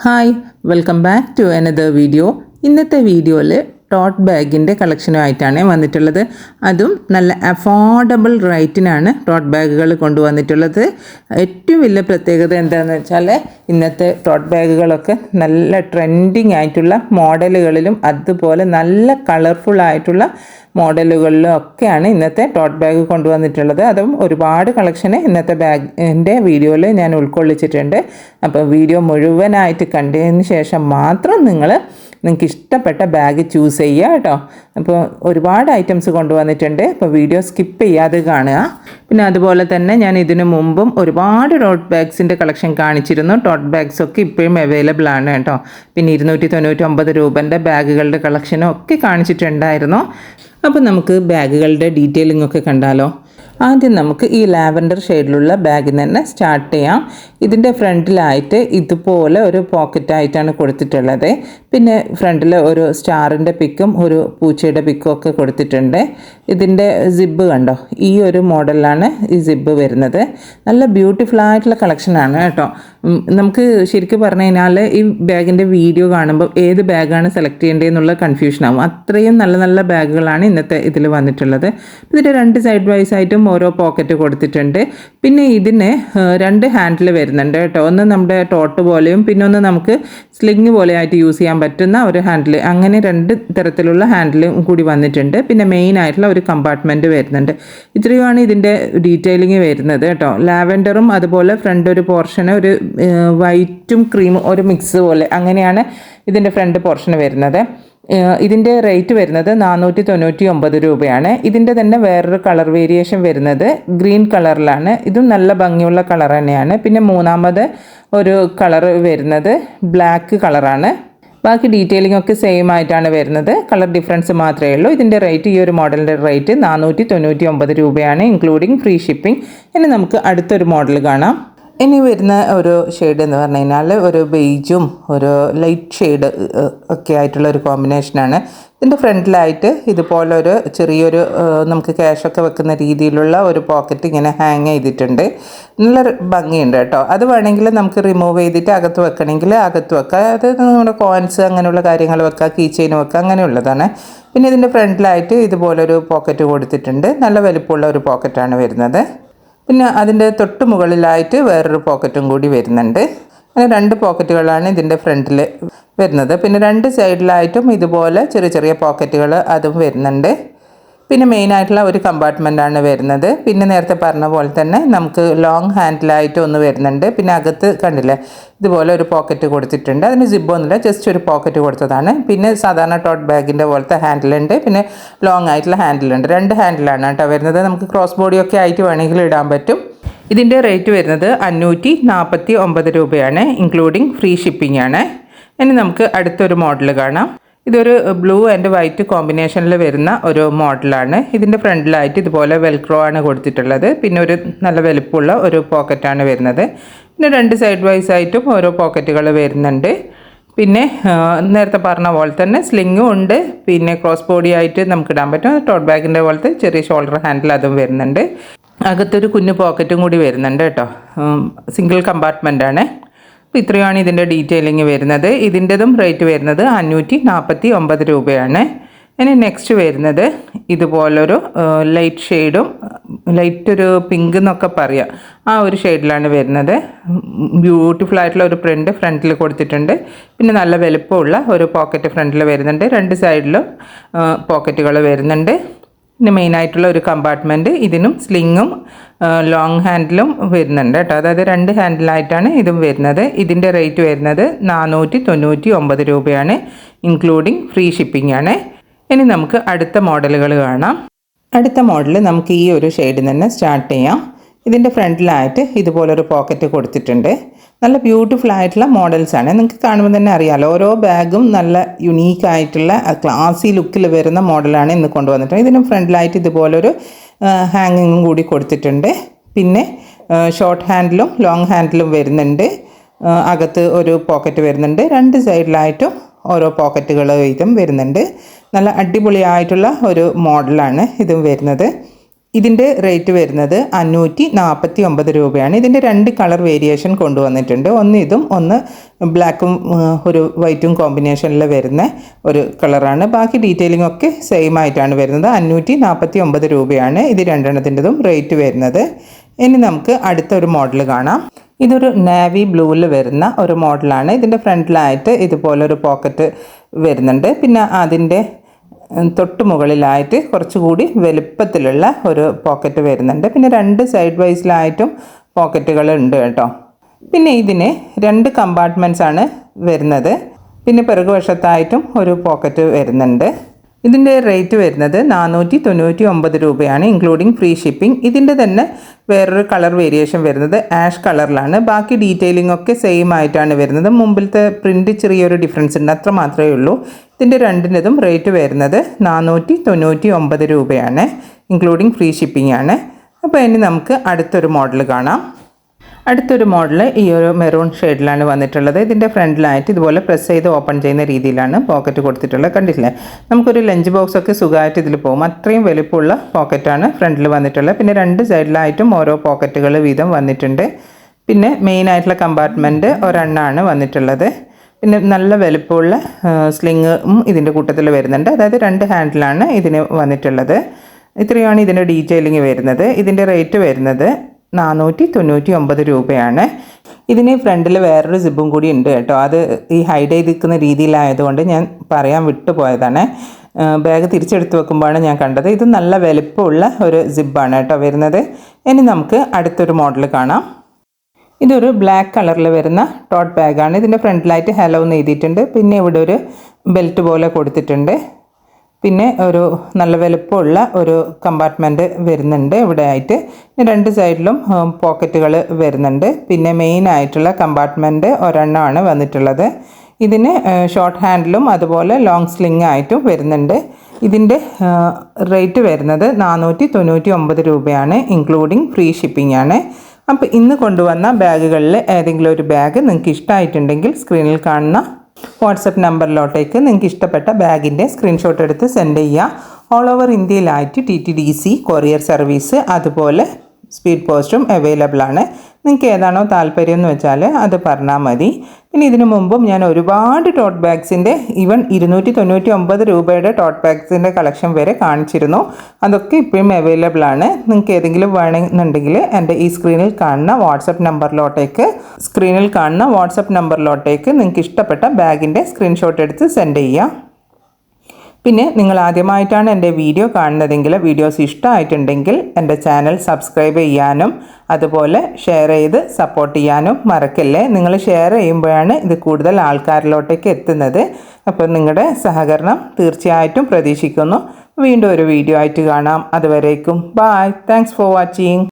Hi welcome back to another video. ഇന്നത്തെ വീഡിയോയിൽ taught ബാഗിൻ്റെ കളക്ഷനുമായിട്ടാണ് വന്നിട്ടുള്ളത്. അതും നല്ല അഫോർഡബിൾ റേറ്റിനാണ് ടോട്ട് ബാഗുകൾ കൊണ്ടുവന്നിട്ടുള്ളത്. ഏറ്റവും വലിയ പ്രത്യേകത എന്താണെന്ന് വെച്ചാൽ ഇന്നത്തെ ടോട്ട് ബാഗുകളൊക്കെ നല്ല ട്രെൻഡിങ് ആയിട്ടുള്ള മോഡലുകളിലും അതുപോലെ നല്ല കളർഫുള്ളായിട്ടുള്ള മോഡലുകളിലും ഒക്കെയാണ് ഇന്നത്തെ ടോട്ട് ബാഗ് കൊണ്ടുവന്നിട്ടുള്ളത്. അതും ഒരുപാട് കളക്ഷന് ഇന്നത്തെ ബാഗിൻ്റെ വീഡിയോയിൽ ഞാൻ ഉൾക്കൊള്ളിച്ചിട്ടുണ്ട്. അപ്പോൾ വീഡിയോ മുഴുവനായിട്ട് കണ്ടതിന് ശേഷം മാത്രം നിങ്ങൾക്ക് ഇഷ്ടപ്പെട്ട ബാഗ് ചൂസ് ചെയ്യുക കേട്ടോ. അപ്പോൾ ഒരുപാട് ഐറ്റംസ് കൊണ്ടുവന്നിട്ടുണ്ട്. അപ്പോൾ വീഡിയോ സ്കിപ്പ് ചെയ്യാതെ കാണുക. പിന്നെ അതുപോലെ തന്നെ ഞാൻ ഇതിനു മുമ്പും ഒരുപാട് ടോട്ട് ബാഗ്സിൻ്റെ കളക്ഷൻ കാണിച്ചിരുന്നു. ടോട്ട് ബാഗ്സൊക്കെ ഇപ്പോഴും അവൈലബിൾ ആണ് കേട്ടോ. പിന്നെ 299 രൂപൻ്റെ ബാഗുകളുടെ കളക്ഷനും ഒക്കെ കാണിച്ചിട്ടുണ്ടായിരുന്നു. അപ്പോൾ നമുക്ക് ബാഗുകളുടെ ഡീറ്റെയിലിംഗ് ഒക്കെ കണ്ടാലോ. ആദ്യം നമുക്ക് ഈ ലാവൻഡർ ഷെയ്ഡിലുള്ള ബാഗിൽ തന്നെ സ്റ്റാർട്ട് ചെയ്യാം. ഇതിൻ്റെ ഫ്രണ്ടിലായിട്ട് ഇതുപോലെ ഒരു പോക്കറ്റായിട്ടാണ് കൊടുത്തിട്ടുള്ളത്. പിന്നെ ഫ്രണ്ടിൽ ഒരു സ്റ്റാറിൻ്റെ പിക്കും ഒരു പൂച്ചയുടെ പിക്കും ഒക്കെ കൊടുത്തിട്ടുണ്ട്. ഇതിൻ്റെ സിബ് കണ്ടോ, ഈ ഒരു മോഡലാണ് ഈ സിബ് വരുന്നത്. നല്ല ബ്യൂട്ടിഫുൾ ആയിട്ടുള്ള കളക്ഷനാണ് കേട്ടോ. നമുക്ക് ശരിക്കും പറഞ്ഞു കഴിഞ്ഞാൽ ഈ ബാഗിൻ്റെ വീഡിയോ കാണുമ്പോൾ ഏത് ബാഗാണ് സെലക്ട് ചെയ്യേണ്ടതെന്നുള്ള കൺഫ്യൂഷനാകും. അത്രയും നല്ല നല്ല ബാഗുകളാണ് ഇന്നത്തെ ഇതിൽ വന്നിട്ടുള്ളത്. ഇതിൻ്റെ രണ്ട് സൈഡ് വൈസ് ആയിട്ടും ഓരോ പോക്കറ്റ് കൊടുത്തിട്ടുണ്ട്. പിന്നെ ഇതിന് 2 ഹാൻഡിൽ വരുന്നുണ്ട് കേട്ടോ. ഒന്ന് നമ്മുടെ ടോട്ട് പോലെയും പിന്നെ ഒന്ന് നമുക്ക് സ്ലിങ് പോലെ ആയിട്ട് യൂസ് ചെയ്യാൻ പറ്റുന്ന ഒരു ഹാൻഡിൽ. അങ്ങനെ 2 തരത്തിലുള്ള ഹാൻഡിലും കൂടി വന്നിട്ടുണ്ട്. പിന്നെ മെയിൻ ആയിട്ടുള്ള ഒരു കമ്പാർട്ട്മെൻറ്റ് വരുന്നുണ്ട്. ഇത്രയുമാണ് ഇതിൻ്റെ ഡീറ്റെയിലിംഗ് വരുന്നത് കേട്ടോ. ലാവൻഡറും അതുപോലെ ഫ്രണ്ട് ഒരു പോർഷന് ഒരു വൈറ്റും ക്രീമും ഒരു മിക്സ് പോലെ അങ്ങനെയാണ് ഇതിൻ്റെ ഫ്രണ്ട് പോർഷൻ വരുന്നത്. ഇതിൻ്റെ റേറ്റ് വരുന്നത് 499 രൂപയാണ്. ഇതിൻ്റെ തന്നെ വേറൊരു കളർ വേരിയേഷൻ വരുന്നത് ഗ്രീൻ കളറിലാണ്. ഇതും നല്ല ഭംഗിയുള്ള കളർ തന്നെയാണ്. പിന്നെ മൂന്നാമത് ഒരു കളർ വരുന്നത് ബ്ലാക്ക് കളറാണ്. ബാക്കി ഡീറ്റെയിലിംഗ് ഒക്കെ സെയിം ആയിട്ടാണ് വരുന്നത്. കളർ ഡിഫറൻസ് മാത്രമേ ഉള്ളൂ. ഇതിൻ്റെ റേറ്റ്, ഈ ഒരു മോഡലിൻ്റെ റേറ്റ് 499 രൂപയാണ്, ഇൻക്ലൂഡിങ് ഫ്രീ ഷിപ്പിംഗ്. ഇനി നമുക്ക് അടുത്തൊരു മോഡൽ കാണാം. ഇനി വരുന്ന ഒരു ഷെയ്ഡ് എന്ന് പറഞ്ഞു കഴിഞ്ഞാൽ ഒരു ബെയ്ജും ഒരു ലൈറ്റ് ഷെയ്ഡ് ഒക്കെ ആയിട്ടുള്ള ഒരു കോമ്പിനേഷനാണ്. ഇതിൻ്റെ ഫ്രണ്ടിലായിട്ട് ഇതുപോലെ ഒരു ചെറിയൊരു നമുക്ക് ക്യാഷൊക്കെ വെക്കുന്ന രീതിയിലുള്ള ഒരു പോക്കറ്റ് ഇങ്ങനെ ഹാങ് ചെയ്തിട്ടുണ്ട്. നല്ല ഭംഗിയുണ്ട് കേട്ടോ. അത് വേണമെങ്കിൽ നമുക്ക് റിമൂവ് ചെയ്തിട്ട് അകത്ത് വെക്കണമെങ്കിൽ അകത്ത് വെക്കാം. അത് നമ്മുടെ കോയിൻസ് അങ്ങനെയുള്ള കാര്യങ്ങൾ വെക്കാം, കീ ചെയിൻ വെക്കാം, അങ്ങനെയുള്ളതാണ്. പിന്നെ ഇതിൻ്റെ ഫ്രണ്ടിലായിട്ട് ഇതുപോലൊരു പോക്കറ്റ് കൊടുത്തിട്ടുണ്ട്. നല്ല വലിപ്പമുള്ള ഒരു പോക്കറ്റാണ് വരുന്നത്. പിന്നെ അതിൻ്റെ തൊട്ട് മുകളിലായിട്ട് വേറൊരു പോക്കറ്റും കൂടി വരുന്നുണ്ട്. അങ്ങനെ 2 പോക്കറ്റുകളാണ് ഇതിൻ്റെ ഫ്രണ്ടിൽ വരുന്നത്. പിന്നെ 2 സൈഡിലായിട്ടും ഇതുപോലെ ചെറിയ ചെറിയ പോക്കറ്റുകൾ അതും വരുന്നുണ്ട്. പിന്നെ മെയിനായിട്ടുള്ള ഒരു കമ്പാർട്ട്മെൻറ്റാണ് വരുന്നത്. പിന്നെ നേരത്തെ പറഞ്ഞ പോലെ തന്നെ നമുക്ക് ലോങ് ഹാൻഡിലായിട്ട് ഒന്ന് വരുന്നുണ്ട്. പിന്നെ അകത്ത് കണ്ടില്ലേ ഇതുപോലെ ഒരു പോക്കറ്റ് കൊടുത്തിട്ടുണ്ട്. അതിന് സിബൊന്നുമില്ല, ജസ്റ്റ് ഒരു പോക്കറ്റ് കൊടുത്തതാണ്. പിന്നെ സാധാരണ ടോട്ട് ബാഗിൻ്റെ പോലത്തെ ഹാൻഡിലുണ്ട്. പിന്നെ ലോങ് ആയിട്ടുള്ള ഹാൻഡിലുണ്ട്. 2 ഹാൻഡിലാണ് കേട്ടോ വരുന്നത്. നമുക്ക് ക്രോസ് ബോഡിയൊക്കെ ആയിട്ട് വേണമെങ്കിൽ ഇടാൻ പറ്റും. ഇതിൻ്റെ റേറ്റ് വരുന്നത് 549 രൂപയാണ്, ഇൻക്ലൂഡിങ് ഫ്രീ ഷിപ്പിംഗ് ആണ്. ഇനി നമുക്ക് അടുത്തൊരു മോഡൽ കാണാം. ഇതൊരു ബ്ലൂ ആൻഡ് വൈറ്റ് കോമ്പിനേഷനിൽ വരുന്ന ഒരു മോഡലാണ്. ഇതിൻ്റെ ഫ്രണ്ടിലായിട്ട് ഇതുപോലെ വെൽക്രോ ആണ് കൊടുത്തിട്ടുള്ളത്. പിന്നെ ഒരു നല്ല വലുപ്പമുള്ള ഒരു പോക്കറ്റാണ് വരുന്നത്. പിന്നെ 2 സൈഡ് വൈസ് ആയിട്ടും ഓരോ പോക്കറ്റുകൾ വരുന്നുണ്ട്. പിന്നെ നേരത്തെ പറഞ്ഞ പോലെ തന്നെ സ്ലിങ്ങും ഉണ്ട്. പിന്നെ ക്രോസ് ബോഡി ആയിട്ട് നമുക്ക് ഇടാൻ പറ്റും. ടോട്ട് ബാഗിൻ്റെ പോലത്തെ ചെറിയ ഷോൾഡർ ഹാൻഡിൽ അതും വരുന്നുണ്ട്. അകത്തൊരു കുഞ്ഞു പോക്കറ്റും കൂടി വരുന്നുണ്ട് കേട്ടോ. സിംഗിൾ കമ്പാർട്ട്മെൻറ്റാണ്. അപ്പോൾ ഇത്രയാണ് ഇതിൻ്റെ ഡീറ്റെയിലിംഗ് വരുന്നത്. ഇതിൻ്റെതും റേറ്റ് വരുന്നത് 549 രൂപയാണ്. ഇനി നെക്സ്റ്റ് വരുന്നത് ഇതുപോലൊരു ലൈറ്റ് ഷെയ്ഡും ലൈറ്റ് ഒരു പിങ്ക് എന്നൊക്കെ പറയാം, ആ ഒരു ഷെയ്ഡിലാണ് വരുന്നത്. ബ്യൂട്ടിഫുൾ ആയിട്ടുള്ള ഒരു പ്രിൻ്റ് ഫ്രണ്ടിൽ കൊടുത്തിട്ടുണ്ട്. പിന്നെ നല്ല വലുപ്പമുള്ള ഒരു പോക്കറ്റ് ഫ്രണ്ടിൽ വരുന്നുണ്ട്. 2 സൈഡിലും പോക്കറ്റുകൾ വരുന്നുണ്ട്. പിന്നെ മെയിനായിട്ടുള്ള ഒരു കമ്പാർട്ട്മെൻറ്റ്, ഇതിനും സ്ലിങ്ങും ലോങ് ഹാൻഡിലും വരുന്നുണ്ട് കേട്ടോ. അതായത് 2 ഹാൻഡിലായിട്ടാണ് ഇതും വരുന്നത്. ഇതിൻ്റെ റേറ്റ് വരുന്നത് 499 രൂപയാണ്, ഇൻക്ലൂഡിങ് ഫ്രീ ഷിപ്പിംഗ് ആണ്. ഇനി നമുക്ക് അടുത്ത മോഡലുകൾ കാണാം. അടുത്ത മോഡൽ നമുക്ക് ഈ ഒരു ഷെയ്ഡിൽ തന്നെ സ്റ്റാർട്ട് ചെയ്യാം. ഇതിൻ്റെ ഫ്രണ്ടിലായിട്ട് ഇതുപോലൊരു പോക്കറ്റ് കൊടുത്തിട്ടുണ്ട്. നല്ല ബ്യൂട്ടിഫുൾ ആയിട്ടുള്ള മോഡൽസാണ്. നിങ്ങൾക്ക് കാണുമ്പോൾ തന്നെ അറിയാമല്ലോ, ഓരോ ബാഗും നല്ല യുണീക്കായിട്ടുള്ള ക്ലാസി ലുക്കിൽ വരുന്ന മോഡലാണ് ഇന്ന് കൊണ്ടുവന്നിട്ടുണ്ട്. ഇതിന് ഫ്രണ്ടിലായിട്ട് ഇതുപോലൊരു ഹാങ്ങിങ്ങും കൂടി കൊടുത്തിട്ടുണ്ട്. പിന്നെ ഷോർട്ട് ഹാൻഡിലും ലോങ് ഹാൻഡിലും വരുന്നുണ്ട്. അകത്ത് ഒരു പോക്കറ്റ് വരുന്നുണ്ട്. 2 സൈഡിലായിട്ടും ഓരോ പോക്കറ്റുകൾ വീതം വരുന്നുണ്ട്. നല്ല അടിപൊളിയായിട്ടുള്ള ഒരു മോഡലാണ് ഇതും വരുന്നത്. ഇതിൻ്റെ റേറ്റ് വരുന്നത് 549 രൂപയാണ്. ഇതിൻ്റെ 2 കളർ വേരിയേഷൻ കൊണ്ടുവന്നിട്ടുണ്ട്. ഒന്ന് ഇതും ഒന്ന് ബ്ലാക്കും ഒരു വൈറ്റും കോമ്പിനേഷനിൽ വരുന്ന ഒരു കളറാണ്. ബാക്കി ഡീറ്റെയിലിംഗ് ഒക്കെ സെയിം ആയിട്ടാണ് വരുന്നത്. 549 രൂപയാണ് ഇത് രണ്ടെണ്ണത്തിൻ്റെതും റേറ്റ് വരുന്നത്. ഇനി നമുക്ക് അടുത്തൊരു മോഡൽ കാണാം. ഇതൊരു നേവി ബ്ലൂവിൽ വരുന്ന ഒരു മോഡലാണ്. ഇതിൻ്റെ ഫ്രണ്ടിലായിട്ട് ഇതുപോലൊരു പോക്കറ്റ് വരുന്നുണ്ട്. പിന്നെ അതിൻ്റെ തൊട്ട് മുകളിലായിട്ട് കുറച്ചുകൂടി വലുപ്പത്തിലുള്ള ഒരു പോക്കറ്റ് വരുന്നുണ്ട്. പിന്നെ 2 സൈഡ് വൈസിലായിട്ടും പോക്കറ്റുകൾ ഉണ്ട് കേട്ടോ. പിന്നെ ഇതിന് 2 കമ്പാർട്ട്മെൻറ്റ്സ് ആണ് വരുന്നത്. പിന്നെ പിറകുവശത്തായിട്ടും ഒരു പോക്കറ്റ് വരുന്നുണ്ട്. ഇതിൻ്റെ റേറ്റ് വരുന്നത് 499 രൂപയാണ്, ഇൻക്ലൂഡിങ് ഫ്രീ ഷിപ്പിംഗ്. ഇതിൻ്റെ തന്നെ വേറൊരു കളർ വേരിയേഷൻ വരുന്നത് ആഷ് കളറിലാണ്. ബാക്കി ഡീറ്റെയിലിംഗ് ഒക്കെ സെയിം ആയിട്ടാണ് വരുന്നത്. മുമ്പിലത്തെ പ്രിൻറ്റ് ചെറിയൊരു ഡിഫറൻസ് ഉണ്ട്, അത്ര മാത്രമേ ഉള്ളൂ. ഇതിൻ്റെ രണ്ടിൻ്റെതും റേറ്റ് വരുന്നത് 499 രൂപയാണ്, ഇൻക്ലൂഡിങ് ഫ്രീ ഷിപ്പിംഗ് ആണ്. അപ്പോൾ ഇനി നമുക്ക് അടുത്തൊരു മോഡൽ കാണാം. അടുത്തൊരു മോഡൽ ഈ ഒരു മെറൂൺ ഷെയ്ഡിലാണ് വന്നിട്ടുള്ളത്. ഇതിൻ്റെ ഫ്രണ്ടിലായിട്ട് ഇതുപോലെ പ്രസ് ചെയ്ത് ഓപ്പൺ ചെയ്യുന്ന രീതിയിലാണ് പോക്കറ്റ് കൊടുത്തിട്ടുള്ളത്. കണ്ടില്ലേ, നമുക്കൊരു ലഞ്ച് ബോക്സ് ഒക്കെ സുഖമായിട്ട് ഇതിൽ പോകും. അത്രയും വലുപ്പമുള്ള പോക്കറ്റാണ് ഫ്രണ്ടിൽ വന്നിട്ടുള്ളത്. പിന്നെ 2 സൈഡിലായിട്ടും ഓരോ പോക്കറ്റുകൾ വീതം വന്നിട്ടുണ്ട്. പിന്നെ മെയിനായിട്ടുള്ള കമ്പാർട്ട്മെൻറ്റ് ഒരെണ്ണമാണ് വന്നിട്ടുള്ളത്. പിന്നെ നല്ല വലുപ്പമുള്ള സ്ലിങ്ങും ഇതിൻ്റെ കൂട്ടത്തിൽ വരുന്നുണ്ട്. അതായത് 2 ഹാൻഡിലാണ് ഇതിന് വന്നിട്ടുള്ളത്. ഇത്രയാണ് ഇതിൻ്റെ ഡീറ്റെയിലിംഗ് വരുന്നത്. ഇതിൻ്റെ റേറ്റ് വരുന്നത് 499 രൂപയാണ്. ഇതിന് ഫ്രണ്ടിൽ വേറൊരു സിബും കൂടി ഉണ്ട് കേട്ടോ. അത് ഈ ഹൈഡ് ചെയ്തിരിക്കുന്ന രീതിയിലായതുകൊണ്ട് ഞാൻ പറയാൻ വിട്ടുപോയതാണ്. ബാഗ് തിരിച്ചെടുത്ത് വെക്കുമ്പോഴാണ് ഞാൻ കണ്ടത്. ഇത് നല്ല വലുപ്പമുള്ള ഒരു സിബാണ് കേട്ടോ വരുന്നത്. ഇനി നമുക്ക് അടുത്തൊരു മോഡൽ കാണാം. ഇതൊരു ബ്ലാക്ക് കളറിൽ വരുന്ന ടോട്ട് ബാഗാണ്. ഇതിൻ്റെ ഫ്രണ്ടിലായിട്ട് ഹലോ എന്ന് എഴുതിയിട്ടുണ്ട്. പിന്നെ ഇവിടെ ഒരു ബെൽറ്റ് പോലെ കൊടുത്തിട്ടുണ്ട്. പിന്നെ ഒരു നല്ല വലുപ്പമുള്ള ഒരു കമ്പാർട്ട്മെൻറ്റ് വരുന്നുണ്ട് ഇവിടെ ആയിട്ട്. 2 സൈഡിലും പോക്കറ്റുകൾ വരുന്നുണ്ട്. പിന്നെ മെയിൻ ആയിട്ടുള്ള കമ്പാർട്ട്മെൻറ്റ് ഒരെണ്ണമാണ് വന്നിട്ടുള്ളത്. ഇതിന് ഷോർട്ട് ഹാൻഡിലും അതുപോലെ ലോങ് സ്ലിംഗ് ആയിട്ടും വരുന്നുണ്ട്. ഇതിൻ്റെ റേറ്റ് വരുന്നത് 499 രൂപയാണ്, ഇൻക്ലൂഡിങ് ഫ്രീ ഷിപ്പിംഗ് ആണ്. അപ്പോൾ ഇന്ന് കൊണ്ടുവന്ന ബാഗുകളിൽ ഏതെങ്കിലും ഒരു ബാഗ് നിങ്ങൾക്ക് ഇഷ്ടമായിട്ടുണ്ടെങ്കിൽ സ്ക്രീനിൽ കാണുന്ന വാട്സപ്പ് നമ്പറിലോട്ടേക്ക് നിങ്ങൾക്ക് ഇഷ്ടപ്പെട്ട ബാഗിൻ്റെ സ്ക്രീൻഷോട്ട് എടുത്ത് സെൻഡ് ചെയ്യുക. ഓൾ ഓവർ ഇന്ത്യയിലായിട്ട് TTDC കൊറിയർ സർവീസ് അതുപോലെ സ്പീഡ് പോസ്റ്റും അവൈലബിൾ ആണ്. നിങ്ങൾക്ക് ഏതാണോ താല്പര്യം എന്ന് വെച്ചാൽ അത് പറഞ്ഞാൽ മതി. പിന്നെ ഇതിനു മുമ്പും ഞാൻ ഒരുപാട് ടോട്ട് ബാഗ്സിൻ്റെ ഈവൻ 299 രൂപയുടെ ടോട്ട് ബാഗ്സിൻ്റെ കളക്ഷൻ വരെ കാണിച്ചിരുന്നു. അതൊക്കെ ഇപ്പോഴും അവൈലബിൾ ആണ്. നിങ്ങൾക്ക് ഏതെങ്കിലും വേണമെന്നുണ്ടെങ്കിൽ എൻ്റെ ഈ സ്ക്രീനിൽ കാണുന്ന വാട്സപ്പ് നമ്പറിലോട്ടേക്ക് നിങ്ങൾക്ക് ഇഷ്ടപ്പെട്ട ബാഗിൻ്റെ സ്ക്രീൻഷോട്ട് എടുത്ത് സെൻഡ് ചെയ്യുക. പിന്നെ നിങ്ങൾ ആദ്യമായിട്ടാണ് എൻ്റെ വീഡിയോ കാണുന്നതെങ്കിൽ വീഡിയോസ് ഇഷ്ടമായിട്ടുണ്ടെങ്കിൽ എൻ്റെ ചാനൽ സബ്സ്ക്രൈബ് ചെയ്യാനും അതുപോലെ ഷെയർ ചെയ്ത് സപ്പോർട്ട് ചെയ്യാനും മറക്കല്ലേ. നിങ്ങൾ ഷെയർ ചെയ്യുമ്പോഴാണ് ഇത് കൂടുതൽ ആൾക്കാരിലോട്ടേക്ക് എത്തുന്നത്. അപ്പോൾ നിങ്ങളുടെ സഹകരണം തീർച്ചയായിട്ടും പ്രതീക്ഷിക്കുന്നു. വീണ്ടും ഒരു വീഡിയോ ആയിട്ട് കാണാം. അതുവരേക്കും ബൈ. Thanks for watching.